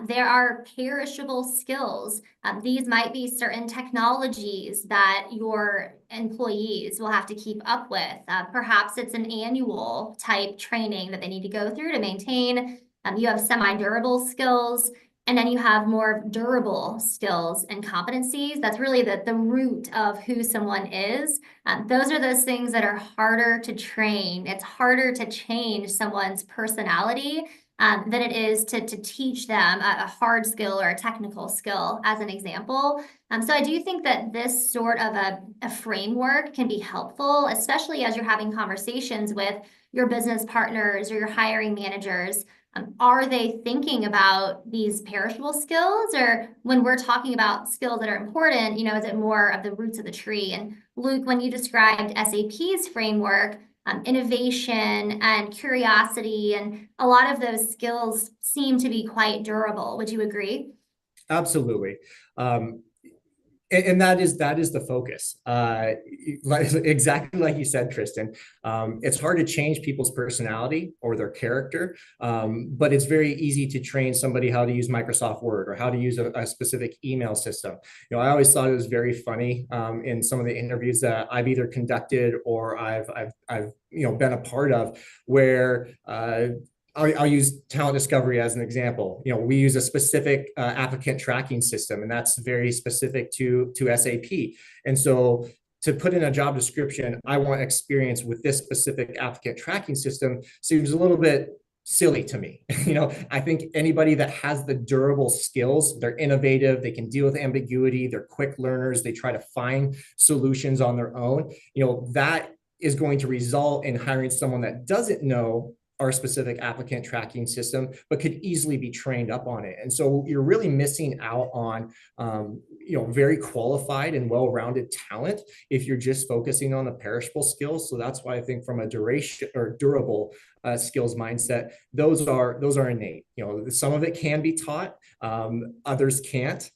there are perishable skills. These might be certain technologies that your employees will have to keep up with. Perhaps it's an annual type training that they need to go through to maintain. You have semi-durable skills, and then you have more durable skills and competencies. That's really the root of who someone is. Those are those things that are harder to train. It's harder to change someone's personality than it is to teach them a hard skill or a technical skill, as an example. So I do think that this sort of a framework can be helpful, especially as you're having conversations with your business partners or your hiring managers. Are they thinking about these perishable skills, or when we're talking about skills that are important, is it more of the roots of the tree? And Luke, when you described SAP's framework, innovation and curiosity, and a lot of those skills seem to be quite durable. Would you agree? Absolutely. And that is the focus. Exactly like you said, Kristen. It's hard to change people's personality or their character, but it's very easy to train somebody how to use Microsoft Word or how to use a specific email system. I always thought it was very funny in some of the interviews that I've either conducted or I've been a part of, where I'll use Talent Discovery as an example. We use a specific applicant tracking system, and that's very specific to SAP. And so to put in a job description, I want experience with this specific applicant tracking system, seems a little bit silly to me. I think anybody that has the durable skills, they're innovative, they can deal with ambiguity, they're quick learners, they try to find solutions on their own, that is going to result in hiring someone that doesn't know our specific applicant tracking system, but could easily be trained up on it. And so you're really missing out on, very qualified and well-rounded talent if you're just focusing on the perishable skills. So that's why I think from a duration or durable skills mindset, those are innate. Some of it can be taught, others can't.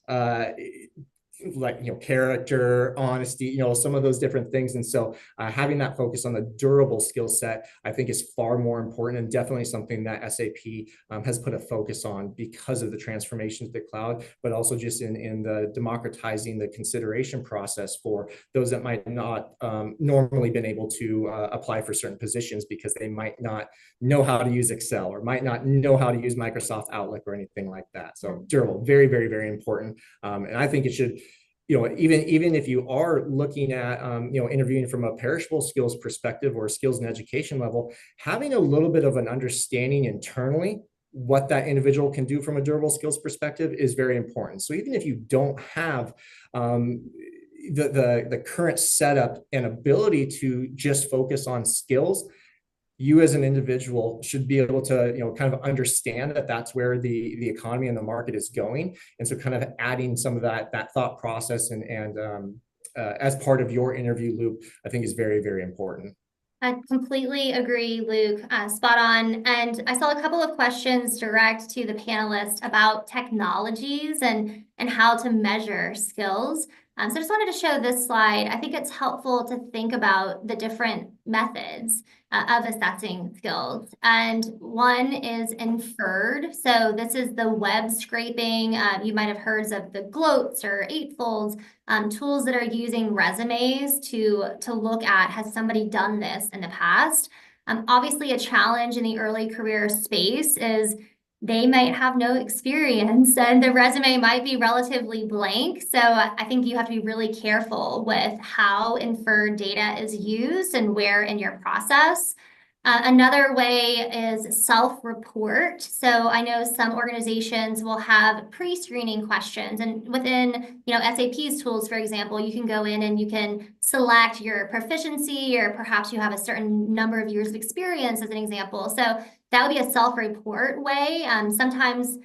like, character, honesty, some of those different things. And so having that focus on the durable skill set, I think, is far more important, and definitely something that SAP has put a focus on because of the transformation to the cloud, but also just in the democratizing the consideration process for those that might not normally been able to apply for certain positions because they might not know how to use Excel or might not know how to use Microsoft Outlook or anything like that. So durable, very, very, very important. And I think it should, even if you are looking at, interviewing from a perishable skills perspective or skills and education level, having a little bit of an understanding internally what that individual can do from a durable skills perspective is very important. So even if you don't have the current setup and ability to just focus on skills, you as an individual should be able to, kind of understand that that's where the economy and the market is going. And so kind of adding some of that thought process and as part of your interview loop, I think is very, very important. I completely agree, Luke. Spot on. And I saw a couple of questions direct to the panelists about technologies and how to measure skills. So I just wanted to show this slide. I think it's helpful to think about the different methods of assessing skills. And one is inferred. So this is the web scraping. You might have heard of the gloats or eightfolds, tools that are using resumes to look at, has somebody done this in the past? Obviously, a challenge in the early career space is they might have no experience and the resume might be relatively blank. So I think you have to be really careful with how inferred data is used and where in your process. Another way is self-report. So I know some organizations will have pre-screening questions, and within SAP's tools, for example, you can go in and you can select your proficiency, or perhaps you have a certain number of years of experience as an example. So that would be a self-report way. Sometimes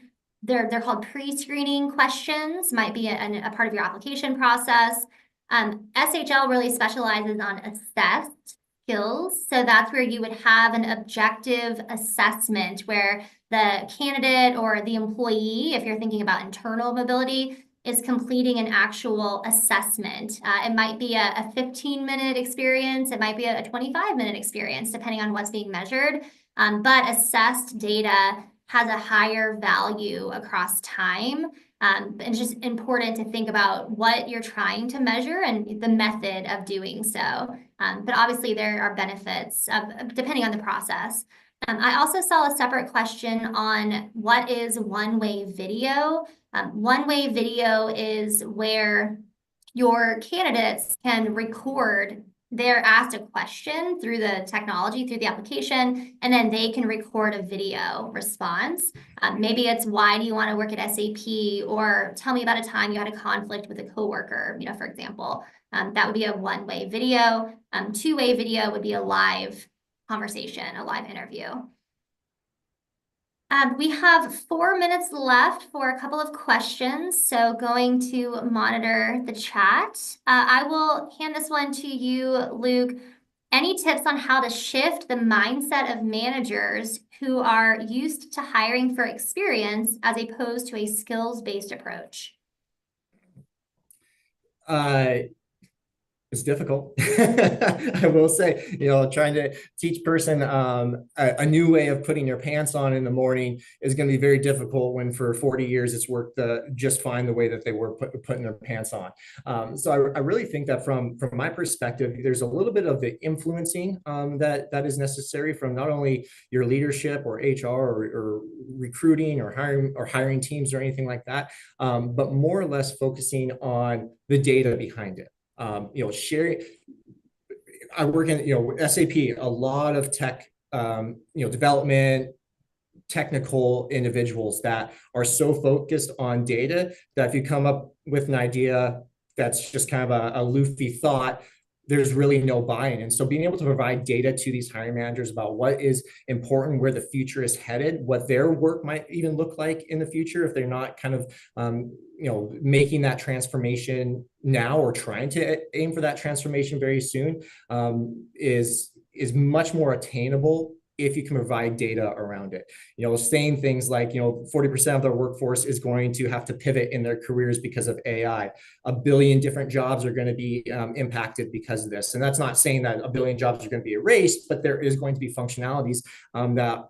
they're called pre-screening questions, might be a part of your application process. SHL really specializes on assessed skills. So that's where you would have an objective assessment where the candidate or the employee, if you're thinking about internal mobility, is completing an actual assessment. It might be a 15-minute experience. It might be a 25-minute experience, depending on what's being measured. But assessed data has a higher value across time. And it's just important to think about what you're trying to measure and the method of doing so. But obviously there are benefits depending on the process. I also saw a separate question on what is one-way video. One-way video is where your candidates can record. They're asked a question through the technology, through the application, and then they can record a video response. Maybe it's, why do you want to work at SAP? Or tell me about a time you had a conflict with a coworker, for example. That would be a one-way video. Two-way video would be a live conversation, a live interview. We have 4 minutes left for a couple of questions, so going to monitor the chat. I will hand this one to you, Luke. Any tips on how to shift the mindset of managers who are used to hiring for experience as opposed to a skills-based approach? It's difficult. I will say, trying to teach person a new way of putting your pants on in the morning is going to be very difficult when for 40 years it's worked just fine the way that they were putting their pants on. So I really think that from my perspective, there's a little bit of the influencing that is necessary from not only your leadership or HR or recruiting or hiring teams or anything like that, but more or less focusing on the data behind it. Sharing. I work in SAP, a lot of tech, development, technical individuals that are so focused on data that if you come up with an idea that's just kind of a loofy thought, there's really no buy-in. And so being able to provide data to these hiring managers about what is important, where the future is headed, what their work might even look like in the future if they're not kind of making that transformation now or trying to aim for that transformation very soon, is much more attainable if you can provide data around it. Saying things like, 40% of their workforce is going to have to pivot in their careers because of AI. 1 billion different jobs are going to be impacted because of this. And that's not saying that 1 billion jobs are going to be erased, but there is going to be functionalities that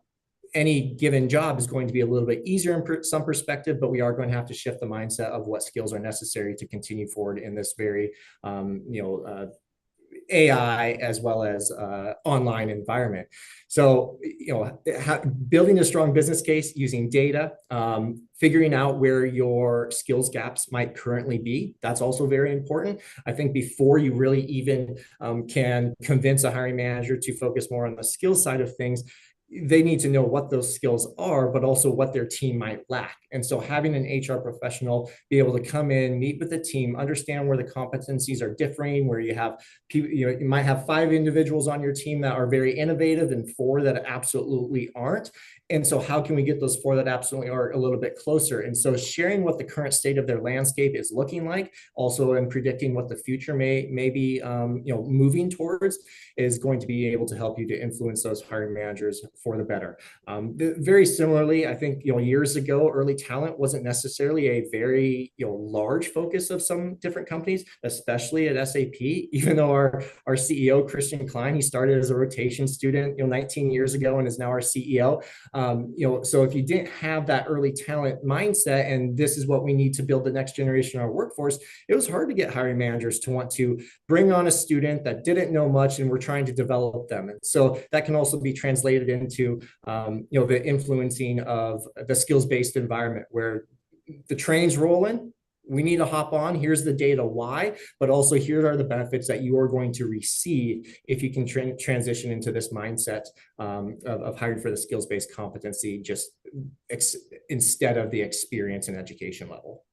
any given job is going to be a little bit easier in some perspective, but we are going to have to shift the mindset of what skills are necessary to continue forward in this very, AI as well as online environment. So, building a strong business case using data, figuring out where your skills gaps might currently be. That's also very important. I think before you really even can convince a hiring manager to focus more on the skill side of things, they need to know what those skills are, but also what their team might lack. And so having an HR professional be able to come in, meet with the team, understand where the competencies are differing, where you have people, you might have 5 individuals on your team that are very innovative and 4 that absolutely aren't. And so how can we get those 4 that absolutely are a little bit closer? And so sharing what the current state of their landscape is looking like, also in predicting what the future may be, moving towards, is going to be able to help you to influence those hiring managers for the better. Very similarly, I think, years ago, early talent wasn't necessarily a very, large focus of some different companies, especially at SAP, even though our CEO, Kristen Klein, he started as a rotation student, 19 years ago and is now our CEO. So if you didn't have that early talent mindset, and this is what we need to build the next generation of our workforce, it was hard to get hiring managers to want to bring on a student that didn't know much and we're trying to develop them. And so that can also be translated into, the influencing of the skills-based environment where the train's rolling. We need to hop on. Here's the data why, but also here are the benefits that you are going to receive if you can transition into this mindset of hiring for the skills-based competency, just instead of the experience and education level.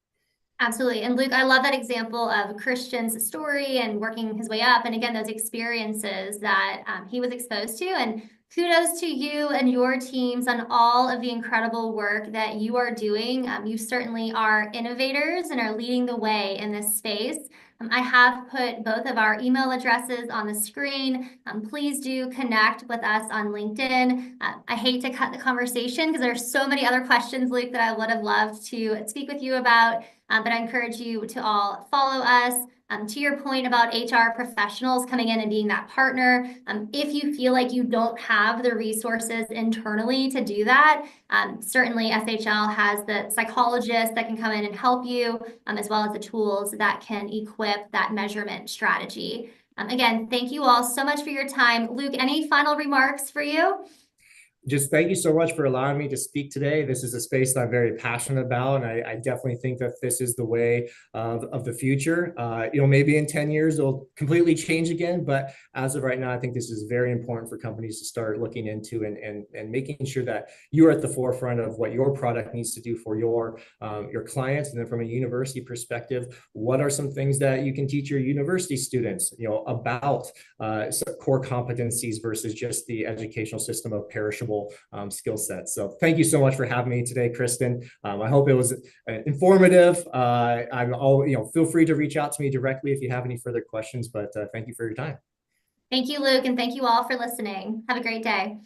Absolutely. And Luke, I love that example of Christian's story and working his way up. And again, those experiences that he was exposed to. And kudos to you and your teams on all of the incredible work that you are doing. You certainly are innovators and are leading the way in this space. I have put both of our email addresses on the screen. Please do connect with us on LinkedIn. I hate to cut the conversation because there's so many other questions, Luke, that I would have loved to speak with you about. But I encourage you to all follow us. To your point about HR professionals coming in and being that partner, if you feel like you don't have the resources internally to do that, certainly SHL has the psychologists that can come in and help you, as well as the tools that can equip that measurement strategy. Again, thank you all so much for your time. Luke, any final remarks for you? Just thank you so much for allowing me to speak today. This is a space that I'm very passionate about, and I definitely think that this is the way of the future. Maybe in 10 years it'll completely change again, but as of right now, I think this is very important for companies to start looking into and making sure that you are at the forefront of what your product needs to do for your clients. And then from a university perspective, what are some things that you can teach your university students, about core competencies versus just the educational system of perishable skill sets. So thank you so much for having me today, Kristen. I hope it was informative. Feel free to reach out to me directly if you have any further questions, but thank you for your time. Thank you, Luke, and thank you all for listening. Have a great day.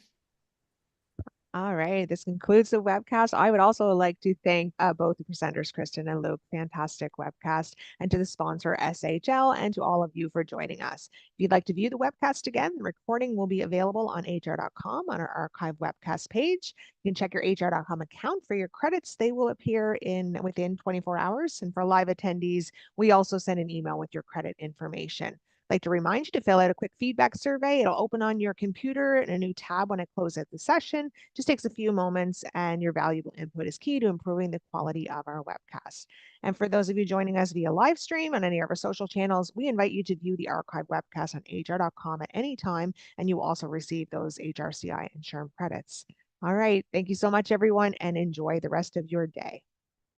All right, this concludes the webcast. I would also like to thank both the presenters, Kristen and Luke. Fantastic webcast. And to the sponsor, SHL, and to all of you for joining us. If you'd like to view the webcast again, the recording will be available on HR.com on our archive webcast page. You can check your HR.com account for your credits. They will appear within 24 hours. And for live attendees, we also send an email with your credit information. I'd like to remind you to fill out a quick feedback survey. It'll open on your computer in a new tab when I close out the session. Just takes a few moments, and your valuable input is key to improving the quality of our webcast. And for those of you joining us via live stream on any of our social channels, we invite you to view the archive webcast on HR.com at any time, and you also receive those HRCI and SHRM credits. All right, thank you so much, everyone, and enjoy the rest of your day.